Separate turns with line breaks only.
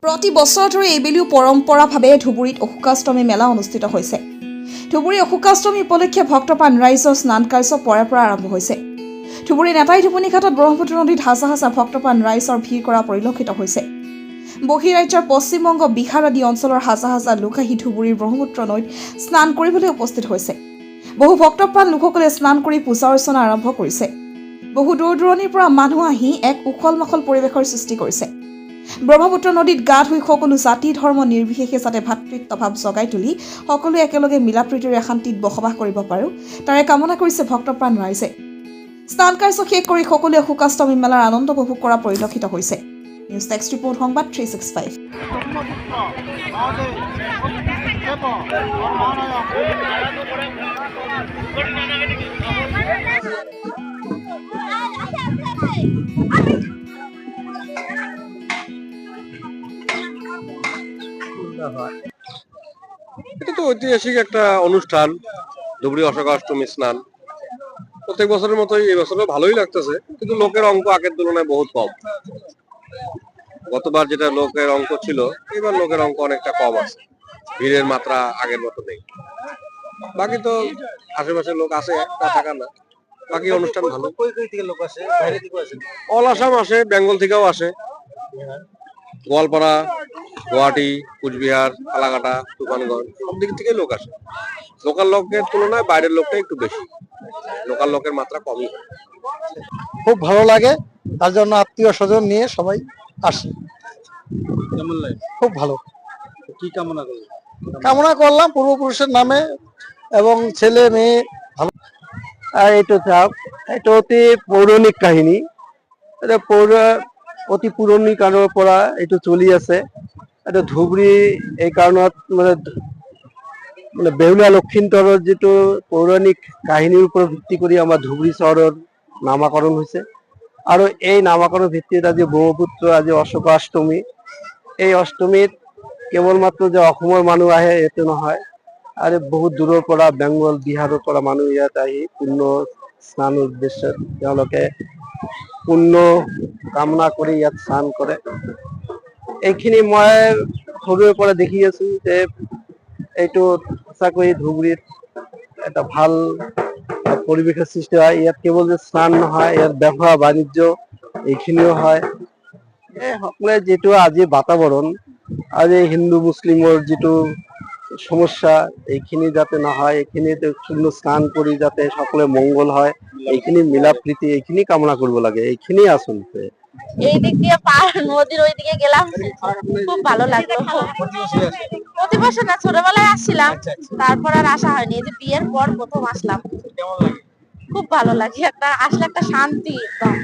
প্ৰতি বছৰ ধৰি এইবেলিও পৰম্পৰাভাৱে ধুবুৰীত অশোকাষ্টমী মেলা অনুষ্ঠিত হৈছে। ধুবুৰী অশোকাষ্টমী উপলক্ষে ভক্তপ্ৰাণ ৰাইজৰ স্নান কাৰ্য পৰে পৰা আৰম্ভ হৈছে। ধুবুৰী নেতাই ধুবুনী ঘাটত ব্ৰহ্মপুত্ৰ নদীত হাজাৰ হাজাৰ ভক্তপ্ৰাণ ৰাইজৰ ভিৰ কৰা পৰিলক্ষিত হৈছে। বহিৰাজ্যৰ পশ্চিমবংগ, বিহাৰ আদি অঞ্চলৰ হাজাৰ হাজাৰ লোক আহি ধুবুৰীৰ ব্ৰহ্মপুত্ৰ নৈত স্নান কৰিবলৈ উপস্থিত হৈছে। বহু ভক্তপ্ৰাণ লোকসকলে স্নান কৰি পূজা অৰ্চনা আৰম্ভ কৰিছে। বহু দূৰ দূৰণিৰ পৰা মানুহ আহি এক উখল মাখল পৰিৱেশৰ সৃষ্টি কৰিছে। ব্ৰহ্মপুত্ৰ নদীত গা ধুই সকলো জাতি ধৰ্ম নিৰ্বিশেষে যাতে ভাতৃত্বভাৱ জগাই তুলি সকলোৱে একেলগে মিলাপ্ৰীতিৰে শান্তিত বসবাস কৰিব পাৰোঁ তাৰে কামনা কৰিছে ভক্তপ্ৰাণ ৰাইজে। স্নান কাৰ্য শেষ কৰি সকলোৱে অশোকাষ্টমী মেলাৰ আনন্দ উপভোগ কৰা পৰিলক্ষিত হৈছে। নিউজ টেক্সট ৰিপৰ্ট সংবাদ 365।
এটা তো ঐতিহাসিক একটা অনুষ্ঠান, ধুবুরী অশোকাষ্টমী স্নান। প্রত্যেক বছরের মতোই এই বছরও ভালোই লাগতেছে, কিন্তু লোকের অঙ্ক আগের তুলনায় বহুত কম। গতবার যেটা লোকের অঙ্ক ছিল, এবার লোকের অঙ্ক অনেকটা কম আছে, ভিড়ের মাত্রা আগের মতো নেই। বাকি তো আশেপাশের লোক আসে, তা থাকা না। বাকি অনুষ্ঠান ভালো। অল আসাম আসে, বেঙ্গল থেকেও আসে, গোয়ালপাড়া, গুয়াহাটি, কুচবিহার, কালাকাটা, তুফানগঞ্জ সব দিক থেকে লোক আসে। লোকাল লোকের তুলনায় বাইরের লোকটা একটু বেশি, লোকাল লোকের মাত্রা কমই।
খুব ভালো লাগে, তার জন্য আত্মীয় স্বজন নিয়ে সবাই আসে।
কেমন লাগে?
খুব ভালো।
কি কামনা করলেন?
কামনা করলাম পূর্বপুরুষের নামে এবং ছেলে মেয়ে ভালো। আর এটা অতি পৌরাণিক কাহিনী, এটা অতি পুৰণিক কালৰ পৰা এইটো চলি আছে। এটা ধুবুৰী এই কাৰণত মানে বেহুলা লক্ষীন্দৰৰ যিটো পৌৰাণিক কাহিনীৰ ওপৰত ভিত্তি কৰি আমাৰ ধুবুৰী চহৰৰ নামাকৰণ হৈছে। আৰু এই নামাকৰণৰ ভিত্তিত আজি ব্ৰহ্মপুত্ৰ, আজি অশোকাষ্টমী। এই অষ্টমীত কেৱল মাত্ৰ যে অসমৰ মানুহ আহে এইটো নহয়, আৰু বহুত দূৰৰ পৰা বেংগল, বিহাৰৰ পৰা মানুহ ইয়াত আহি পুণ্য স্নানৰ উদ্দেশ্যত তেওঁলোকে পুণ্য কামনা কৰি ইয়াত স্নান কৰে। এইখিনি মই সৰুৰে পৰা দেখি আছো যে এইটো সঁচাকৈ ধুবুৰীত এটা ভাল পৰিৱেশৰ সৃষ্টি হয়। ইয়াত কেৱল যে স্নান নহয়, ইয়াত ব্যৱসায় বাণিজ্য এইখিনিও হয়। এই সকলোৱে যিটো আজি বাতাবৰণ, আজি হিন্দু মুছলিমৰ যিটো সমস্যা, এইখিনি যাতে নহয়, এইখিনিতে স্নান কৰি যাতে সকলোৱে মংগল হয়, এইখিনি মিলা প্ৰীতি এইখিনি কামনা কৰিব লাগে। এইখিনি আচলতে
এই দিক দিয়ে পার নদীর ওই দিকে গেলাম, খুব ভালো লাগলো। প্রতি বছর না, ছোটবেলায় আসছিলাম, তারপর আর আসা হয়নি। এই যে বিয়ের পর প্রথম আসলাম।
কেমন লাগে?
খুব ভালো লাগে, একটা আসলে একটা শান্তি একদম।